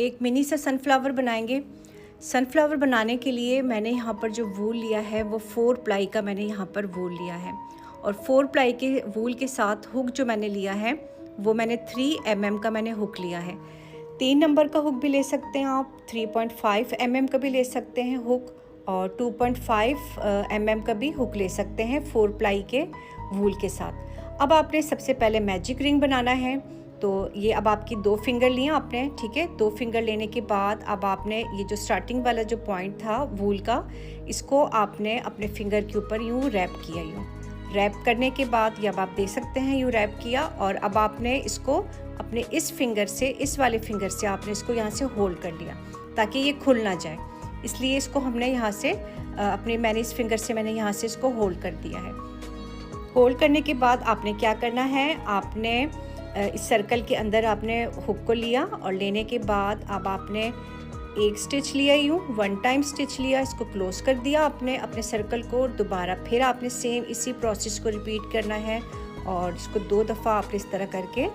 एक मिनी सा सनफ्लावर बनाएंगे। सनफ्लावर बनाने के लिए मैंने यहाँ पर जो वूल लिया है वो 4 प्लाई का मैंने यहाँ पर वूल लिया है, और 4 प्लाई के वूल के साथ हुक जो मैंने लिया है वो मैंने 3 mm का मैंने हुक लिया है। 3 नंबर का हुक भी ले सकते हैं आप, 3.5 mm का भी ले सकते हैं हुक, और 2.5 mm का भी हुक ले सकते हैं 4 प्लाई के वूल के साथ। अब आपने सबसे पहले मैजिक रिंग बनाना है। तो ये अब आपकी 2 फिंगर लिए आपने, ठीक है। 2 फिंगर लेने के बाद अब आपने ये जो स्टार्टिंग वाला जो पॉइंट था वूल का, इसको आपने अपने फिंगर के ऊपर यूँ रैप किया। यूँ रैप करने के बाद ये अब आप देख सकते हैं यूँ रैप किया, और अब आपने इसको अपने इस फिंगर से, इस वाले फिंगर से आपने इसको यहाँ से होल्ड कर लिया ताकि ये खुल ना जाए। इसलिए इसको हमने यहाँ से मैंने इस फिंगर से मैंने यहाँ से इसको होल्ड कर दिया है। होल्ड करने के बाद आपने क्या करना है, आपने इस सर्कल के अंदर आपने हुक को लिया, और लेने के बाद अब आपने एक स्टिच लिया, यूँ 1 टाइम स्टिच लिया, इसको क्लोज कर दिया आपने अपने सर्कल को। दोबारा फिर आपने सेम इसी प्रोसेस को रिपीट करना है, और इसको 2 दफ़ा आपने इस तरह करके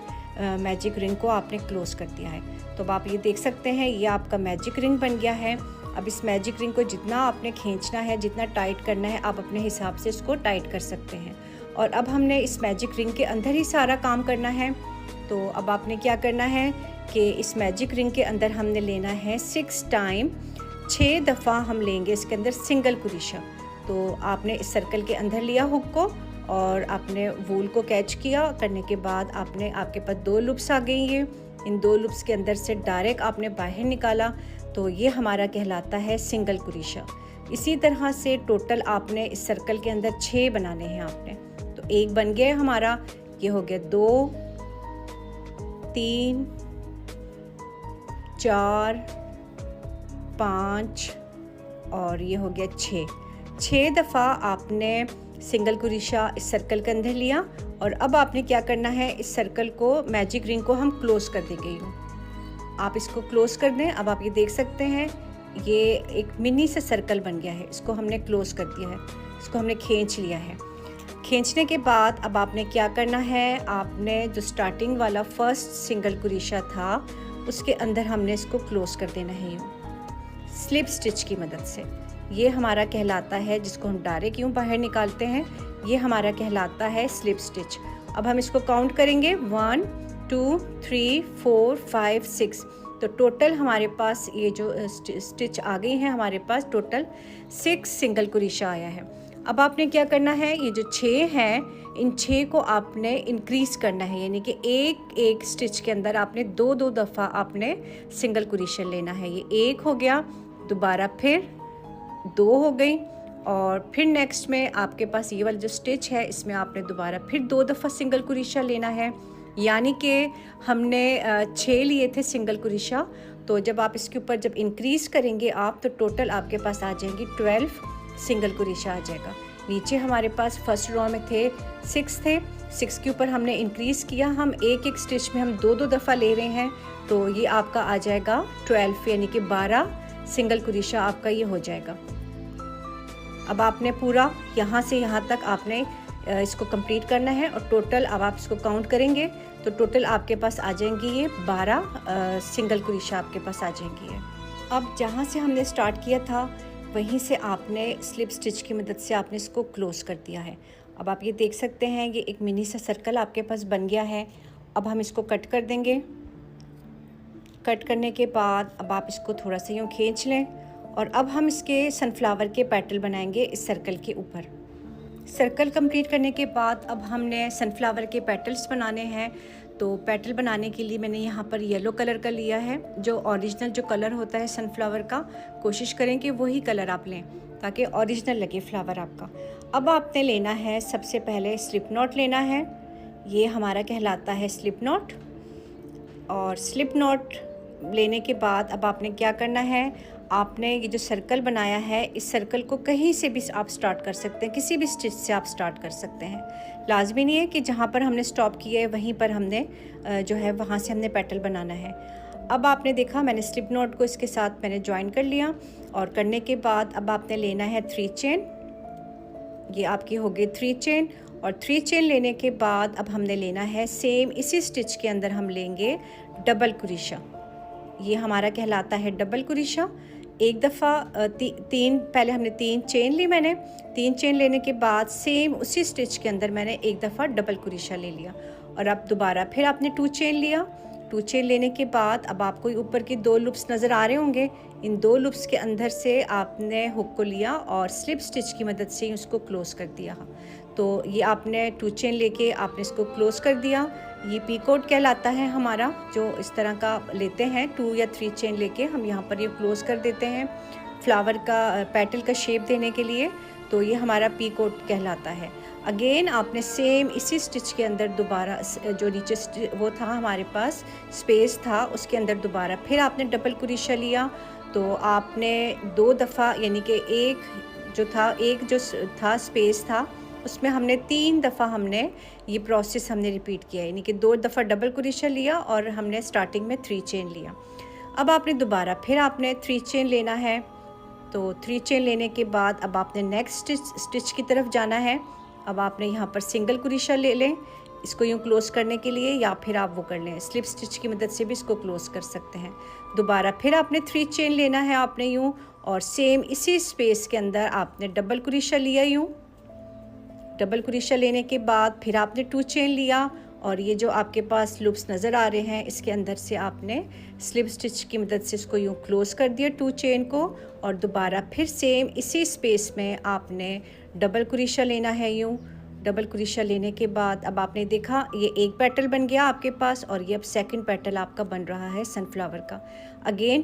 मैजिक रिंग को आपने क्लोज कर दिया है। तो अब आप ये देख सकते हैं ये आपका मैजिक रिंग बन गया है। अब इस मैजिक रिंग को जितना आपने खींचना है, जितना टाइट करना है, आप अपने हिसाब से इसको टाइट कर सकते हैं। और अब हमने इस मैजिक रिंग के अंदर ही सारा काम करना है। तो अब आपने क्या करना है कि इस मैजिक रिंग के अंदर हमने लेना है 6 टाइम, 6 दफ़ा हम लेंगे इसके अंदर सिंगल कुरीशा। तो आपने इस सर्कल के अंदर लिया हुक को, और आपने वूल को कैच किया। करने के बाद आपके पास 2 लूप्स आ गई। ये इन 2 लूप्स के अंदर से डायरेक्ट आपने बाहर निकाला, तो ये हमारा कहलाता है सिंगल कुरीशा। इसी तरह से टोटल आपने इस सर्कल के अंदर 6 बनाने हैं आपने। तो एक बन गया हमारा, ये हो गया 2, 3, 4, 5 और ये हो गया 6। 6 दफ़ा आपने सिंगल कुरीशा इस सर्कल के अंदर लिया, और अब आपने क्या करना है, इस सर्कल को, मैजिक रिंग को हम क्लोज कर देंगे। आप इसको क्लोज कर दें। अब आप ये देख सकते हैं ये एक मिनी सा सर्कल बन गया है, इसको हमने क्लोज कर दिया है, इसको हमने खींच लिया है। खींचने के बाद अब आपने क्या करना है, आपने जो स्टार्टिंग वाला फर्स्ट सिंगल कुरीशा था उसके अंदर हमने इसको क्लोज कर देना है यूँ स्लिप स्टिच की मदद से। ये हमारा कहलाता है, जिसको हम डायरेक्ट यूँ बाहर निकालते हैं, ये हमारा कहलाता है स्लिप स्टिच। अब हम इसको काउंट करेंगे 1 2 3 4 5 6। तो टोटल हमारे पास ये जो स्टिच आ गई हैं, हमारे पास टोटल 6 सिंगल कुरीशा आया है। अब आपने क्या करना है, ये जो 6 हैं, इन 6 को आपने इंक्रीज़ करना है, यानी कि एक स्टिच के अंदर आपने 2 दफ़ा आपने सिंगल कुरीशा लेना है। ये 1 हो गया, दोबारा फिर 2 हो गई, और फिर नेक्स्ट में आपके पास ये वाला जो स्टिच है इसमें आपने दोबारा फिर 2 दफ़ा सिंगल कुरीशा लेना है। यानी कि हमने 6 लिए थे सिंगल कुरीशा, तो जब आप इसके ऊपर जब इंक्रीज़ करेंगे आप, तो टोटल आपके पास आ जाएंगी 12 सिंगल कुरीशा आ जाएगा। नीचे हमारे पास फर्स्ट रो में थे 6 थे, 6 के ऊपर हमने इंक्रीज़ किया, हम एक स्टिच में हम 2 दफ़ा ले रहे हैं, तो ये आपका आ जाएगा 12, यानी कि 12 सिंगल कुरीशा आपका ये हो जाएगा। अब आपने पूरा यहाँ से यहाँ तक आपने इसको कंप्लीट करना है, और टोटल अब आप इसको काउंट करेंगे तो टोटल आपके पास आ जाएंगी ये 12 सिंगल कुरीशा आपके पास आ जाएंगी है। अब जहाँ से हमने स्टार्ट किया था वहीं से आपने स्लिप स्टिच की मदद से आपने इसको क्लोज कर दिया है। अब आप ये देख सकते हैं ये एक मिनी सा सर्कल आपके पास बन गया है। अब हम इसको कट कर देंगे। कट करने के बाद अब आप इसको थोड़ा सा यूँ खींच लें, और अब हम इसके सनफ्लावर के पेटल बनाएंगे इस सर्कल के ऊपर। सर्कल कंप्लीट करने के बाद अब हमने सनफ्लावर के पेटल्स बनाने हैं। तो पेटल बनाने के लिए मैंने यहाँ पर येलो कलर का लिया है। जो ओरिजिनल जो कलर होता है सनफ्लावर का, कोशिश करें कि वही कलर आप लें ताकि ओरिजिनल लगे फ्लावर आपका। अब आपने लेना है, सबसे पहले स्लिप नॉट लेना है, ये हमारा कहलाता है स्लिप नॉट। और स्लिप नॉट लेने के बाद अब आपने क्या करना है, आपने ये जो सर्कल बनाया है इस सर्कल को कहीं से भी आप स्टार्ट कर सकते हैं, किसी भी स्टिच से आप स्टार्ट कर सकते हैं। लाजमी नहीं है कि जहाँ पर हमने स्टॉप किया है वहीं पर हमने जो है वहाँ से हमने पेटल बनाना है। अब आपने देखा मैंने स्लिप नॉट को इसके साथ मैंने ज्वाइन कर लिया, और करने के बाद अब आपने लेना है 3 चेन। ये आपकी हो गई 3 चेन, और 3 चेन लेने के बाद अब हमने लेना है सेम इसी स्टिच के अंदर हम लेंगे डबल कुरीशा। ये हमारा कहलाता है डबल कुरीशा। एक दफ़ा तीन पहले हमने 3 चेन ली, मैंने 3 चेन लेने के बाद सेम उसी स्टिच के अंदर मैंने एक दफ़ा डबल कुरीशा ले लिया और अब दोबारा फिर आपने 2 चेन लिया। 2 चेन लेने के बाद अब आपको ऊपर की 2 लूप्स नज़र आ रहे होंगे। इन 2 लूप्स के अंदर से आपने हुक को लिया और स्लिप स्टिच की मदद से उसको क्लोज़ कर दिया। तो ये आपने 2 चेन लेके आपने इसको क्लोज़ कर दिया। ये पीकोट कहलाता है हमारा, जो इस तरह का लेते हैं 2 या 3 चेन लेके हम यहाँ पर ये क्लोज़ कर देते हैं फ्लावर का पेटल का शेप देने के लिए। तो ये हमारा पीकोट कहलाता है। अगेन आपने सेम इसी स्टिच के अंदर दोबारा जो नीचे वो था हमारे पास स्पेस था, उसके अंदर दोबारा फिर आपने डबल कुरीशा लिया। तो आपने 2 दफ़ा यानी कि एक जो था स्पेस था उसमें हमने 3 दफ़ा हमने ये प्रोसेस हमने रिपीट किया, यानी कि 2 दफ़ा डबल कुरीशा लिया और हमने स्टार्टिंग में 3 चेन लिया। अब आपने दोबारा फिर आपने 3 चेन लेना है। तो 3 चेन लेने के बाद अब आपने नेक्स्ट स्टिच की तरफ जाना है। अब आपने यहाँ पर सिंगल कुरीशा ले लें इसको यूँ क्लोज़ करने के लिए, या फिर आप वो कर लें स्लिप स्टिच की मदद से भी इसको क्लोज़ कर सकते हैं। दोबारा फिर आपने 3 चेन लेना है आपने यूँ, और सेम इसी स्पेस के अंदर आपने डबल कुरीशा लिया यूँ। डबल कुरीशा लेने के बाद फिर आपने 2 चेन लिया और ये जो आपके पास लूप्स नज़र आ रहे हैं इसके अंदर से आपने स्लिप स्टिच की मदद से इसको यूँ क्लोज़ कर दिया 2 चेन को, और दोबारा फिर सेम इसी स्पेस में आपने डबल कुरीशा लेना है यूँ। डबल कुरीशा लेने के बाद अब आपने देखा ये एक पेटल बन गया आपके पास, और ये अब सेकंड पेटल आपका बन रहा है सनफ्लावर का। अगेन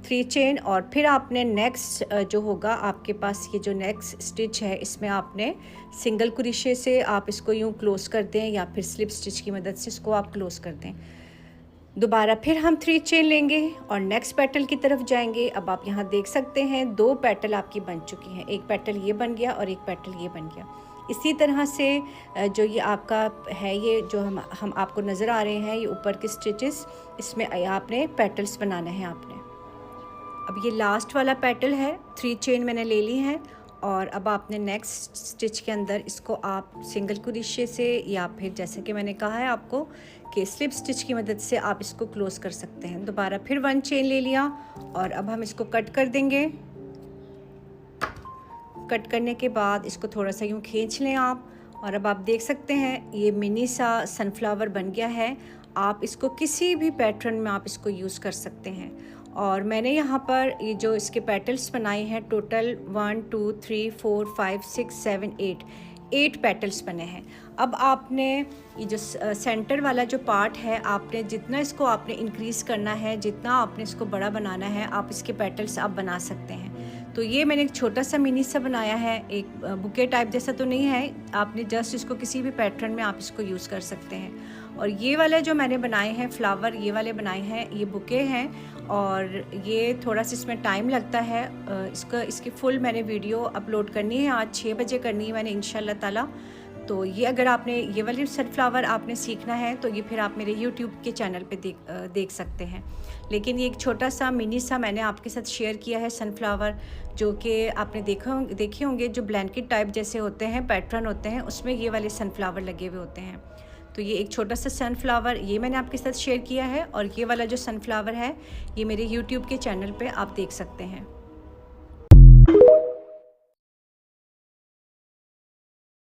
3 चेन और फिर आपने नेक्स्ट जो होगा आपके पास ये जो नेक्स्ट स्टिच है इसमें आपने सिंगल कुरीशे से आप इसको यूँ क्लोज़ कर दें या फिर स्लिप स्टिच की मदद से इसको आप क्लोज़ कर दें। दोबारा फिर हम 3 चेन लेंगे और नेक्स्ट पेटल की तरफ जाएंगे। अब आप यहाँ देख सकते हैं 2 पेटल आपकी बन चुकी हैं, एक पेटल ये बन गया और एक पेटल ये बन गया। इसी तरह से जो ये आपका है ये जो हम आपको नज़र आ रहे हैं ये ऊपर के स्टिचेस, इसमें आपने पेटल्स बनाना है आपने। अब ये लास्ट वाला पेटल है, 3 चेन मैंने ले ली हैं और अब आपने नेक्स्ट स्टिच के अंदर इसको आप सिंगल कुरीशे से या फिर जैसे कि मैंने कहा है आपको कि स्लिप स्टिच की मदद से आप इसको क्लोज़ कर सकते हैं। दोबारा फिर 1 चेन ले लिया और अब हम इसको कट कर देंगे। कट करने के बाद इसको थोड़ा सा यूँ खींच लें आप, और अब आप देख सकते हैं ये मिनी सा सनफ्लावर बन गया है। आप इसको किसी भी पैटर्न में आप इसको यूज़ कर सकते हैं। और मैंने यहाँ पर ये जो इसके पेटल्स बनाए हैं टोटल 1 2 3 4 5 6 7 8 पेटल्स बने हैं। अब आपने ये जो सेंटर वाला जो पार्ट है आपने जितना इसको आपने इंक्रीज़ करना है, जितना आपने इसको बड़ा बनाना है, आप इसके पेटल्स आप बना सकते हैं। तो ये मैंने एक छोटा सा मिनी सा बनाया है, एक बुके टाइप जैसा तो नहीं है, आपने जस्ट इसको किसी भी पैटर्न में आप इसको यूज़ कर सकते हैं। और ये वाले जो मैंने बनाए हैं फ्लावर, ये वाले बनाए हैं, ये बुके हैं और ये थोड़ा सा इसमें टाइम लगता है। इसकी फुल मैंने वीडियो अपलोड करनी है, आज 6 बजे करनी है मैंने इंशाल्लाह ताला। तो ये अगर आपने ये वाली सनफ्लावर आपने सीखना है तो ये फिर आप मेरे YouTube के चैनल पे देख सकते हैं। लेकिन ये एक छोटा सा मिनी सा मैंने आपके साथ शेयर किया है सनफ्लावर, जो कि आपने देखे होंगे जो ब्लैंकेट टाइप जैसे होते हैं, पैटर्न होते हैं, उसमें ये वाले सनफ्लावर लगे हुए होते हैं। तो ये एक छोटा सा सनफ्लावर ये मैंने आपके साथ शेयर किया है, और ये वाला जो सनफ्लावर है ये मेरे YouTube के चैनल पे आप देख सकते हैं।